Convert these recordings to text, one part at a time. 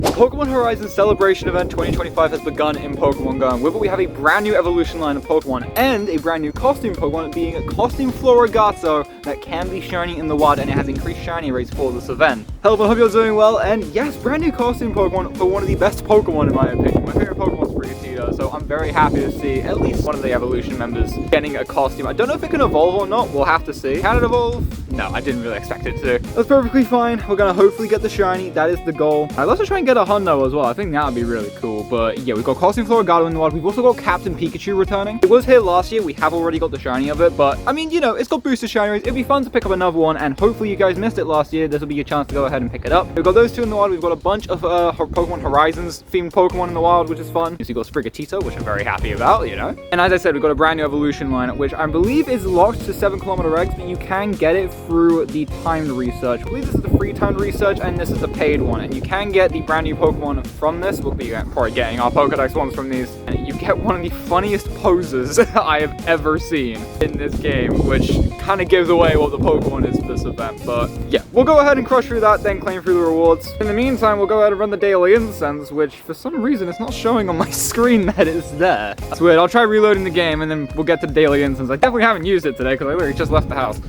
Pokémon Horizons Celebration Event 2025 has begun in Pokemon Go, and with it we have a brand new evolution line of Pokemon and a brand new costume Pokemon, being a costume Floragato that can be shiny in the wild, and it has increased shiny rates for this event. Hello everyone, hope you're doing well, and yes, brand new costume Pokemon for one of the best Pokemon in my opinion. My favorite Pokemon is Pikachu, so I'm very happy to see at least one of the evolution members getting a costume. I don't know if it can evolve or not, we'll have to see. Can it evolve? No, I didn't really expect it to. That's perfectly fine. We're gonna hopefully get the shiny, that is the goal. I'd also try and get a Hundo as well. I think that would be really cool. But yeah, we've got costume Floragato in the wild. We've also got Captain Pikachu returning. It was here last year. We have already got the shiny of it, but I mean, you know, it's got boosted shiny rates. It'd be fun to pick up another one, and hopefully you guys missed it last year. This will be your chance to go ahead and pick it up. We've got those two in the wild. We've got a bunch of Pokemon Horizons themed Pokemon in the wild, which is fun. So you've got Sprigatito, which I'm very happy about, you know. And as I said, we've got a brand new evolution line, which I believe is locked to 7km eggs, but you can get it through the timed research. I believe this is the free timed research, and this is the paid one. And you can get the brand new Pokemon from this. We'll be probably getting our Pokedex ones from these. And you get one of the funniest poses I have ever seen in this game, which kind of gives away what the Pokemon is for this event. But yeah, we'll go ahead and crush through that, then claim through the rewards. In the meantime, we'll go ahead and run the daily incense, which for some reason it's not showing on my screen that it's there. That's weird. I'll try reloading the game, and then we'll get to the daily incense. I definitely haven't used it today because I literally just left the house.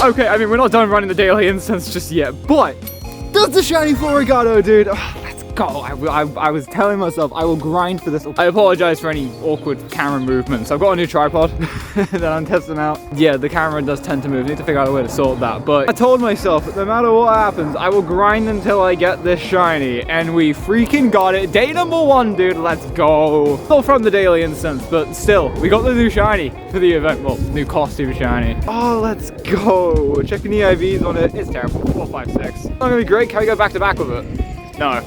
Okay, I mean, we're not done running the daily incense just yet, but that's the shiny Floragato, dude. Let's go. I was telling myself I will grind for this. I apologize for any awkward camera movements. I've got a new tripod that I'm testing out. Yeah, the camera does tend to move. I need to figure out a way to sort that. But I told myself that no matter what happens, I will grind until I get this shiny. And we freaking got it. Day number 1, dude. Let's go. Not from the daily incense, but still, we got the new shiny for the event. Well, new costume shiny. Oh, let's go. Checking the IVs on it. It's terrible. 4, 5, 6. Not gonna be great. Can we go back to back with it? No.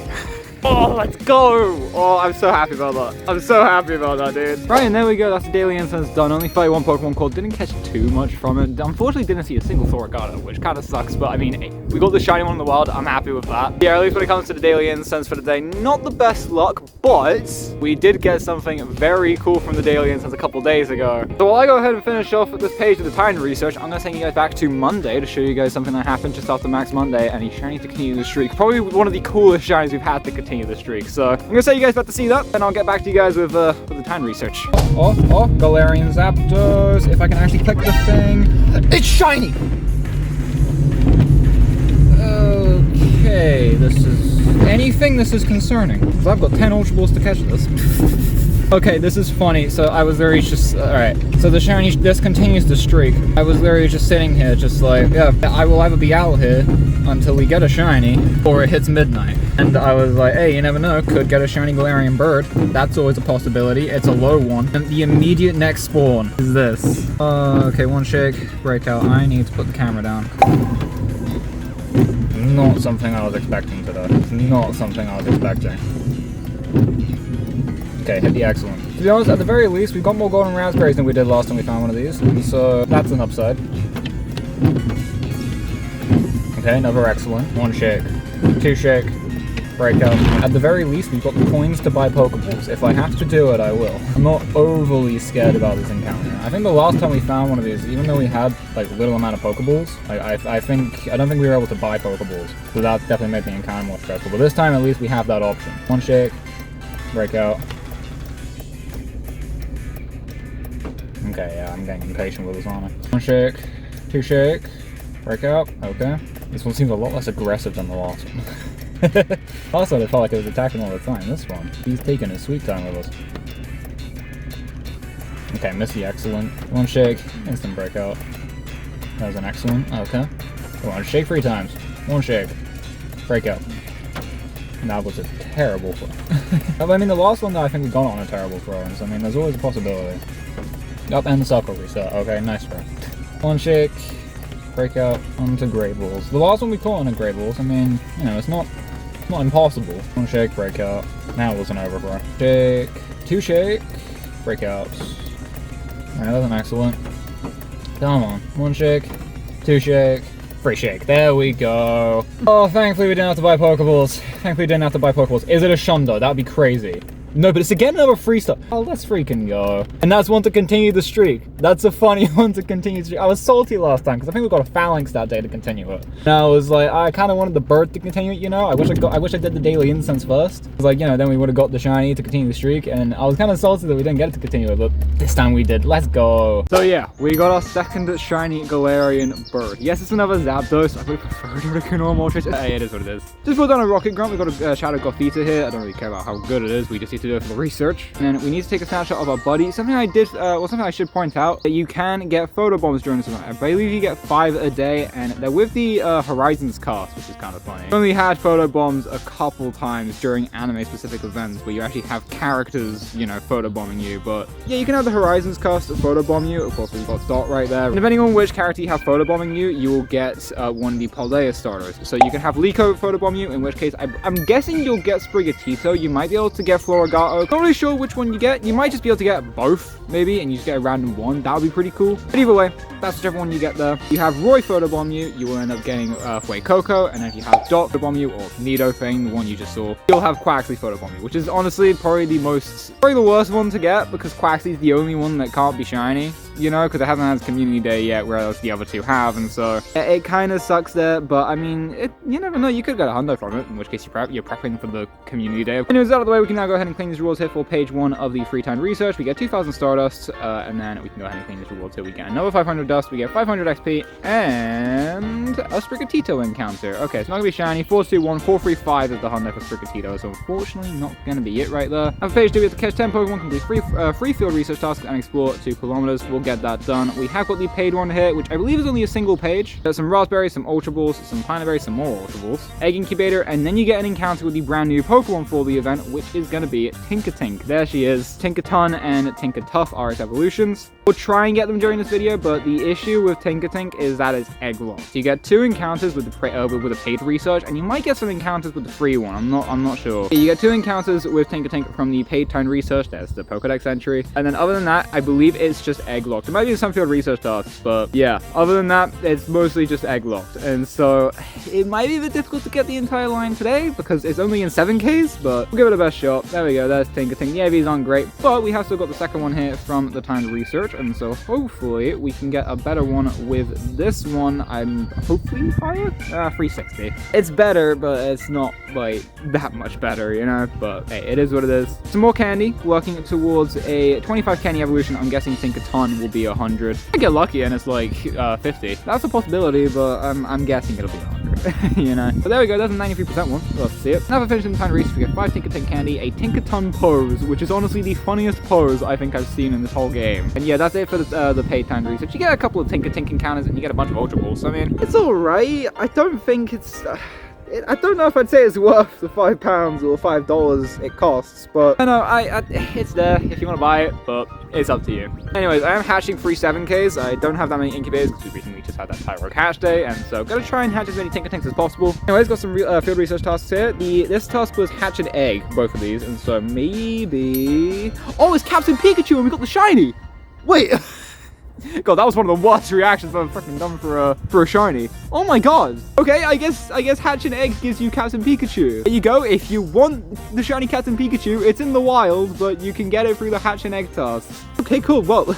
Oh, let's go! Oh, I'm so happy about that. I'm so happy about that, dude. Right, and there we go. That's the daily incense done. Only 31 Pokemon called. Didn't catch too much from it. Unfortunately, didn't see a single Floragato, which kind of sucks. But I mean, we got the shiny one in the wild. I'm happy with that. Yeah, at least when it comes to the daily incense for the day, not the best luck, but we did get something very cool from the daily incense a couple days ago. So while I go ahead and finish off this page of the timed research, I'm going to take you guys back to Monday to show you guys something that happened just after Max Monday, and a shiny to continue the streak. Probably one of the coolest shinies we've had to continue the streak. So I'm gonna say you guys about to see that, and I'll get back to you guys with the time research. Oh, Galarian Zapdos. If I can actually click the thing. It's shiny! Okay, this is concerning. Because I've got 10 Ultra Balls to catch this. Okay, this is funny. So I was literally just, alright. So the shiny, this continues the streak. I was literally just sitting here, just like, yeah, I will either be out here until we get a shiny, or it hits midnight. And I was like, hey, you never know, could get a shiny Galarian Bird. That's always a possibility. It's a low one. And the immediate next spawn is this. Okay, one shake, breakout. I need to put the camera down. Not something I was expecting today. Not something I was expecting. Okay, hit the excellent. To be honest, at the very least, we've got more golden raspberries than we did last time we found one of these. So that's an upside. Okay, another excellent. One shake. Two shake. Breakout. At the very least, we've got the coins to buy Pokeballs. If I have to do it, I will. I'm not overly scared about this encounter. I think the last time we found one of these, even though we had like little amount of Pokeballs, I don't think we were able to buy Pokeballs. So that definitely made the encounter more stressful. But this time, at least, we have that option. One shake. Breakout. Okay, yeah, I'm getting impatient with this, aren't I? One shake. Two shake. Breakout. Okay. This one seems a lot less aggressive than the last one. Last one, it felt like it was attacking all the time. This one, he's taking his sweet time with us. Okay, missed the excellent. One shake, instant breakout. That was an excellent. Okay. One shake 3 times. One shake. Breakout. That was a terrible throw. I mean, the last one that I think we got on a terrible throw, and so I mean, there's always a possibility. Up and the circle reset. Okay, nice throw. One shake. Breakout onto Grey Balls. The last one we caught on a Grey Balls, I mean, you know, it's not impossible. One shake, breakout. Now it was an overthrow. Shake, two shake, breakouts. Alright, that's an excellent. Come on. One shake, two shake, free shake. There we go. Oh, thankfully we didn't have to buy Pokeballs. Is it a Shundo? That would be crazy. No, but it's again another 3-star. Oh, let's freaking go. And that's one to continue the streak. That's a funny one to continue the streak. I was salty last time because I think we got a phalanx that day to continue it. And I was like, I kind of wanted the bird to continue it, you know? I wish I did the daily incense first. It's like, you know, then we would have got the shiny to continue the streak. And I was kind of salty that we didn't get it to continue it, but this time we did. Let's go. So yeah, we got our second shiny Galarian Bird. Yes, it's another Zapdos. I would prefer to normal trace. Hey, it is what it is. Just put down a rocket grunt. We got a Shadow Gothita here. I don't really care about how good it is. We just need to do it for the research. And then we need to take a snapshot of our buddy. Something I did, something I should point out, that you can get photo bombs during this event. I believe you get 5 a day, and they're with the Horizons cast, which is kind of funny. We only had photo bombs a couple times during anime-specific events where you actually have characters, you know, photo bombing you. But yeah, you can have the Horizons cast photo bomb you. Of course, we've got Dot right there. And depending on which character you have photo bombing you, you will get one of the Paldea starters. So you can have Liko photo bomb you, in which case I'm guessing you'll get Sprigatito. You might be able to get Floragato. Not really sure which one you get. You might just be able to get both, maybe, and you just get a random one. That would be pretty cool. But either way, that's whichever one you get there. You have Roy photobomb you, you will end up getting Fuecoco, and then if you have Dot photobomb you, or Nidophane, the one you just saw, you'll have Quaxly photobomb you, which is honestly probably the worst one to get, because Quaxly's the only one that can't be shiny, you know, because it hasn't had community day yet, whereas the other two have, and so it kind of sucks there. But I mean, you never know, you could get a hundo from it, in which case you're prepping for the community day. Anyways, out of the way, we can now go ahead and claim these rewards here for page 1 of the free time research. We get 2,000 Stardust, and then we can go ahead and claim these rewards here. We get another 500 Dust, we get 500 XP, and a Sprigatito encounter. Okay, it's not gonna be shiny. 421, 435 is the hundo for Sprigatito, so unfortunately not gonna be it right there. On page 2, we have to catch 10 Pokemon, complete free field research tasks, and explore 2 kilometers. We'll get that done. We have got the paid one here, which I believe is only a single page. There's some raspberries, some ultra balls, some pineberries, some more ultra balls, egg incubator, and then you get an encounter with the brand new Pokemon for the event, which is going to be Tinkatink. There she is. Tinkaton and Tinkatuff are its evolutions. We'll try and get them during this video, but the issue with Tinkatink is that it's egg locked. You get 2 encounters with the paid research, and you might get some encounters with the free one. I'm not sure. You get 2 encounters with Tinkatink from the paid time research. There's the Pokedex entry, and then other than that, I believe it's just egg locked. It might be some field research tasks, but yeah, other than that, it's mostly just egg locked, and so it might be a bit difficult to get the entire line today because it's only in 7Ks, but we'll give it a best shot. There we go. There's Tinkatink. The AVs aren't great, but we have still got the second one here from the timed research, and so hopefully we can get a better one with this one. I'm hopefully higher. 360. It's better, but it's not like that much better, you know. But hey, it is what it is. Some more candy, working towards a 25 candy evolution. I'm guessing Tinkaton will be 100. I get lucky and it's like 50. That's a possibility, but I'm guessing it'll be 100. You know. But there we go. That's a 93% one. Let's see it. Now for finishing the time research, we get 5 Tinkatink candy, a Tinkaton pose, which is honestly the funniest pose I think I've seen in this whole game. And yeah, that's it for the paid time research. You get a couple of Tinkatink encounters and you get a bunch of ultra balls. I mean, it's alright. I don't think it's I don't know if I'd say it's worth the £5 or $5 it costs, but I know it's there if you want to buy it, but it's up to you. Anyways, I am hatching 3 7Ks. I don't have that many incubators because we recently just had that Tyrogue hatch day, and so gotta try and hatch as many Tinkatinks as possible. Anyways, got some field research tasks here. This task was hatch an egg, both of these, and so maybe... Oh, it's Captain Pikachu and we got the shiny! Wait! God, that was one of the worst reactions I've freaking done for a shiny. Oh my god. Okay, I guess hatch an egg gives you Captain Pikachu. There you go. If you want the shiny Captain Pikachu, it's in the wild, but you can get it through the hatch an egg task. Okay, cool. Well,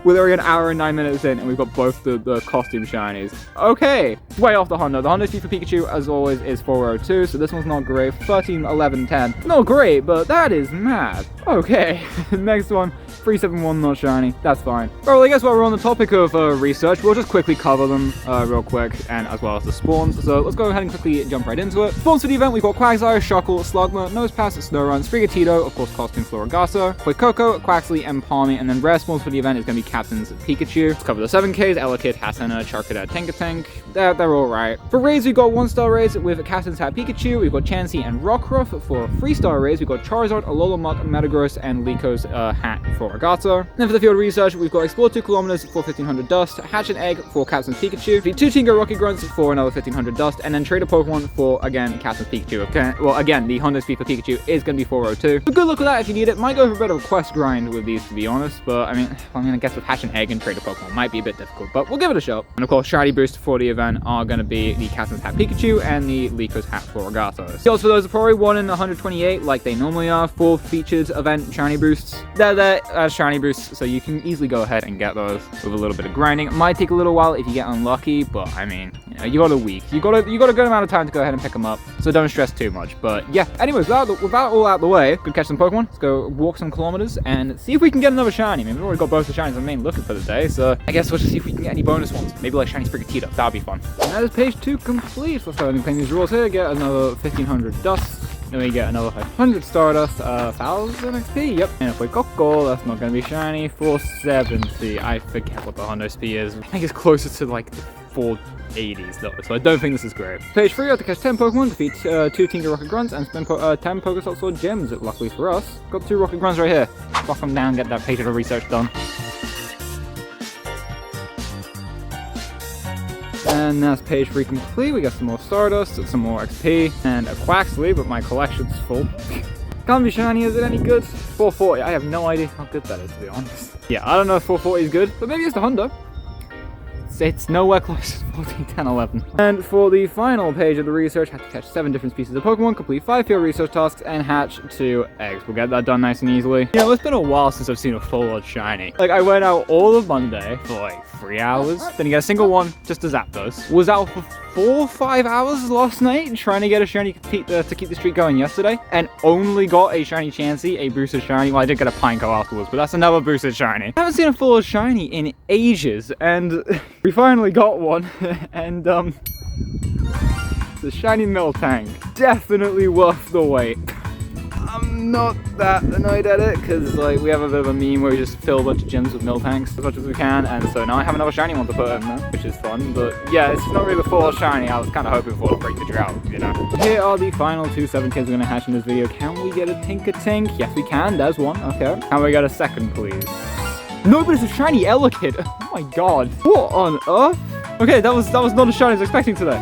we're already an hour and 9 minutes in, and we've got both the costume shinies. Okay, way off the Honda. The Honda speed for Pikachu, as always, is 402, so this one's not great. 13, 11, 10. Not great, but that is mad. Okay, next one. 371 not shiny, that's fine. Well, I guess while we're on the topic of research, we'll just quickly cover them real quick, and as well as the spawns. So let's go ahead and quickly jump right into it. Spawns for the event, we've got Quagsire, Shuckle, Slugma, Nosepass, Snorunt, Sprigatito, of course costume Floragato, Fuecoco, Quaxly, and Palmy, and then rare spawns for the event is going to be Captain's Pikachu. Let's cover the 7Ks, Elekid, Hassana, Charcadet, Tinkatink. They're alright. For raids, we've got 1-star raids with Captain's Hat Pikachu, we've got Chansey and Rockruff. For 3-star raids, we've got Charizard, Alolamuk, Metagross, and Liko's hat Floragato. Then for the field research, we've got Explore 2 kilometers for 1500 Dust, Hatch an Egg for Captain's Pikachu, 2 Tingo Rocket Grunts for another 1500 Dust, and then trade a Pokemon for, again, Captain's Pikachu. Okay, well, again, the Honda speed for Pikachu is going to be 402. So good luck with that if you need it. Might go for a bit of a quest grind with these, to be honest. boost, but I mean, I guess with hatch an egg and trade a Pokemon might be a bit difficult, but we'll give it a shot. And of course, shiny boosts for the event are going to be the Captain's Hat Pikachu and the Leaker's Hat Floragato. Skills for those are probably 1 in 128, like they normally are for featured event shiny boosts. They're there as shiny boosts, so you can easily go ahead and get those with a little bit of grinding. It might take a little while if you get unlucky, but I mean, you got a week. You got a good amount of time to go ahead and pick them up, so don't stress too much. But yeah, anyways, without all out the way, go catch some Pokemon. Let's go walk some kilometers and see if we can get another shiny. I mean, we've already got both the shinies I'm mainly looking for today, so I guess we'll just see if we can get any bonus ones. Maybe like shiny Sprigatito. That'll be fun. And that is page 2 complete. Let's go ahead and claim these rules here. Get another 1500 dust. Then we get another 500 Stardust, 1000 XP, yep. And if we Coco, that's not going to be shiny. 470, I forget what the Hondo SP is. I think it's closer to like the 480s though, so I don't think this is great. Page 3, you have to catch 10 Pokemon, defeat 2 Tinker Rocket Grunts, and spend 10 Pokestops or gems. Luckily for us, got 2 Rocket Grunts right here. Lock them down, get that page of research done. And that's page 3 complete. We got some more Stardust, some more XP, and a Quaxley, but my collection's full. Can't be shiny, is it any good? 440, I have no idea how good that is, to be honest. Yeah, I don't know if 440 is good, but maybe it's the Hundo. It's nowhere close to 14, 10, 11. And for the final page of the research, I had to catch 7 different species of Pokemon, complete 5 field research tasks, and hatch 2 eggs. We'll get that done nice and easily. You know, it's been a while since I've seen a full-on shiny. Like, I went out all of Monday for like 3 hours, then you get a single one, just a Zapdos. Was out for 4 or 5 hours last night trying to get a shiny to keep the streak going yesterday, and only got a shiny Chansey, a boosted shiny. Well, I did get a Pineco afterwards, but that's another boosted shiny. I haven't seen a full shiny in ages, and we finally got one, and the shiny Miltank, definitely worth the wait. I'm not that annoyed at it, because like we have a bit of a meme where we just fill a bunch of gyms with Miltanks as much as we can, and so now I have another shiny one to put in there, which is fun. But yeah, it's not really the full shiny I was kind of hoping for to break the drought, you know. Here are the final 2 7Ks we're going to hatch in this video. Can we get a Tinkatink? Yes, we can. There's one. Okay. Can we get a second, please? No, but it's a shiny Elekid. Oh my god. What on earth? Okay, that was not a shiny I was expecting today.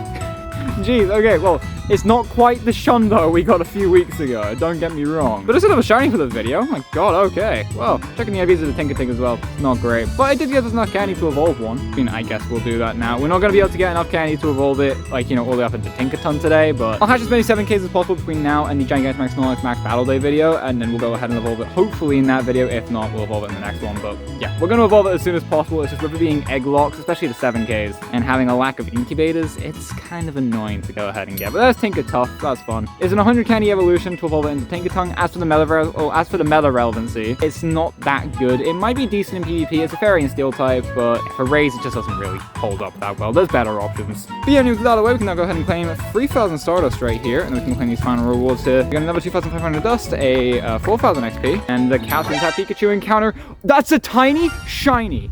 Jeez, okay, well, it's not quite the Shundo we got a few weeks ago, don't get me wrong. But it's another shiny for the video. Oh my god, okay. Well, checking the IVs of the Tinkatink as well. Not great. But I did get enough candy to evolve one. I mean, I guess we'll do that now. We're not going to be able to get enough candy to evolve it, like, you know, all the way up into Tinkaton today, but I'll hatch as many 7Ks as possible between now and the Gigantamax Snorlax Max Battle Day video, and then we'll go ahead and evolve it, hopefully in that video. If not, we'll evolve it in the next one. But yeah, we're going to evolve it as soon as possible. It's just with it being egg locks, especially the 7Ks, and having a lack of incubators, it's kind of annoying to go ahead and get. But that's Tinkatuff. That's fun. It's an 100 candy evolution to evolve it into Tinkaton. As for the meta relevancy, it's not that good. It might be decent in PvP. It's a fairy and steel type, but for raids, it just doesn't really hold up that well. There's better options. But yeah, with that out of the way, we can now go ahead and claim 3,000 Stardust right here, and then we can claim these final rewards here. We got another 2,500 Dust, a 4,000 XP, and the Captain's Hat Pikachu encounter. That's a tiny shiny.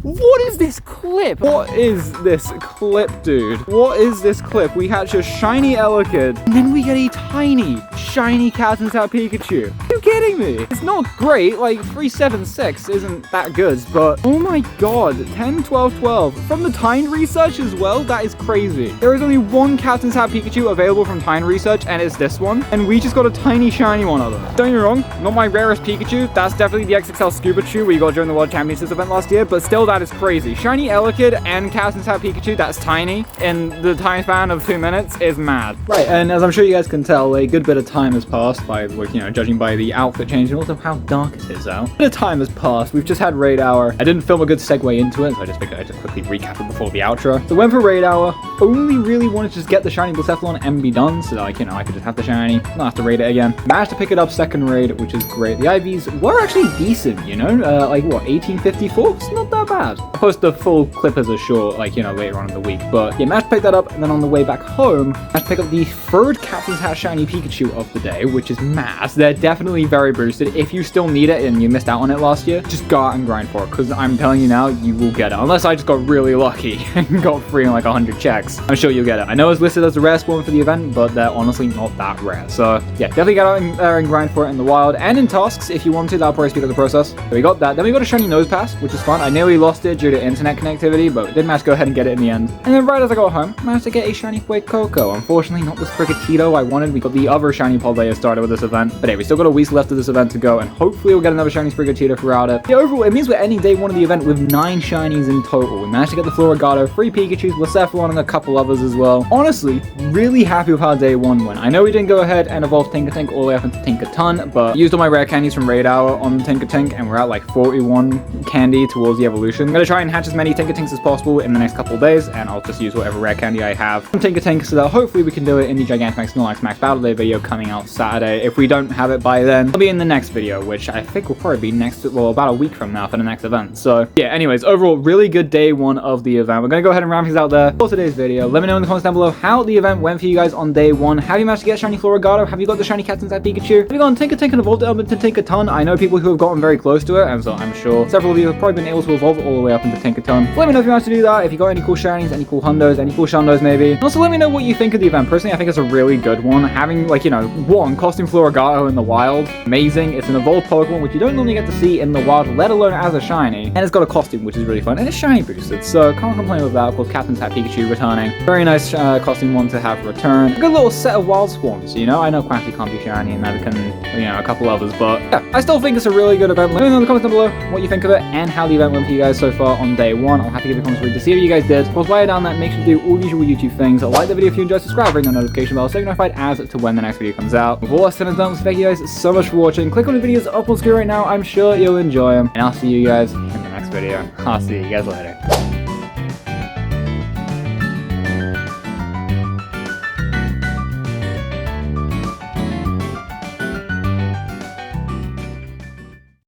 What is this clip? What is this clip, dude? What is this clip? We hatch a shiny Elekid, and then we get a tiny, shiny Captain's Hat Pikachu. Are you kidding me? It's not great, like 376 isn't that good, but oh my god, 10, 12, 12. From the Tyne research as well, that is crazy. There is only one Captain's Hat Pikachu available from Tyne research, and it's this one, and we just got a tiny shiny one of them. Don't get me wrong, not my rarest Pikachu. That's definitely the XXL Scuba Chew we got during the World Championships event last year, but still, that is crazy. Shiny Elekid and Captain's Hat Pikachu, that's tiny, in the time span of 2 minutes is mad. Right, and as I'm sure you guys can tell, a good bit of time has passed by, like, you know, judging by the outfit change and also how dark it is out. A bit of time has passed. We've just had raid hour. I didn't film a good segue into it, so I just figured I'd just quickly recap it before the outro. So went for raid hour. Only really wanted to just get the shiny Blacephalon and be done, so that, like, you know, I could just have the shiny, not have to raid it again. Managed to pick it up second raid, which is great. The IVs were actually decent, you know, like what, 1854? It's not that bad. I'll post the full clip as a short, like, you know, later on in the week. But yeah, managed to pick that up, and then on the way back home, managed to pick up the third Captain's Hat shiny Pikachu of the day, which is mass. They're definitely very boosted. If you still need it and you missed out on it last year, just go out and grind for it, because I'm telling you now, you will get it. Unless I just got really lucky and got free in like 100 checks, I'm sure you'll get it. I know it's listed as the rare spawn for the event, but they're honestly not that rare. So yeah, definitely get out there and grind for it in the wild and in tasks if you want to. That'll probably speed up the process. So we got that. Then we got a shiny Nose Pass, which is fun. I nearly lost it due to internet connectivity, but did manage to go ahead and get it in the end. And then right as I got home, I managed to get a shiny Coco. Unfortunately, not the Sprigatito I wanted. We got the other shiny Paldea started with this event. But hey, we still got a week left of this event to go, and hopefully we'll get another shiny Sprigatito throughout it. Yeah, overall, it means we're ending day 1 of the event with 9 shinies in total. We managed to get the Floragato, 3 Pikachus, Blacephalon, and a couple others as well. Honestly, really happy with how day 1 went. I know we didn't go ahead and evolve Tinkatink all the way up into Tinkaton, but I used all my rare candies from Raid Hour on Tinkatink, and we're at like 41 candy towards the evolution. I'm gonna try and hatch as many Tinkatinks as possible in the next couple of days, and I'll just use whatever rare candy I have from Tinkatink so that hopefully we can do it in the Gigantamax Snorlax Max Battle Day video coming out Saturday. If we don't have it by then, it'll be in the next video, which I think will probably be next, well, about a week from now for the next event. So yeah, anyways, overall, really good day 1 of the event. We're gonna go ahead and round things out there for today's video. Let me know in the comments down below how the event went for you guys on day 1. Have you managed to get shiny Floragato? Have you got the shiny Captain's at Pikachu? Have you gone Tinkatink and evolved it up into Tinkaton? I know people who have gotten very close to it, and so I'm sure several of you have probably been able to evolve it all the way up into Tinkaton. So let me know if you managed to do that, if you got any cool shinies, any cool hundos, any cool shandos maybe. And also let me know what you think of the event. Personally, I think it's a really good one. Having, like, you know, one, costume Floragato in the wild, amazing. It's an evolved Pokemon, which you don't normally get to see in the wild, let alone as a shiny. And it's got a costume, which is really fun, and it's shiny boosted, so can't complain with that. Of course, Captain's Hat Pikachu returning. Very nice costume one to have return. A good little set of wild spawns, you know? I know Quaxly can't be shiny, and neither can, you know, a couple others, but yeah, I still think it's a really good event. Let me know in the comments down below what you think of it, and how the event went for you guys so far on day 1. I'll have to give a comments read to see what you guys did. Of course, while you're down there, make sure to do all the usual YouTube things. Like the video if you enjoyed, subscribe, ring the notification bell so you're notified as to when the next video comes out. With all that said and done, thank you guys so much for watching. Click on the videos up on screen right now. I'm sure you'll enjoy them, and I'll see you guys in the next video. I'll see you guys later.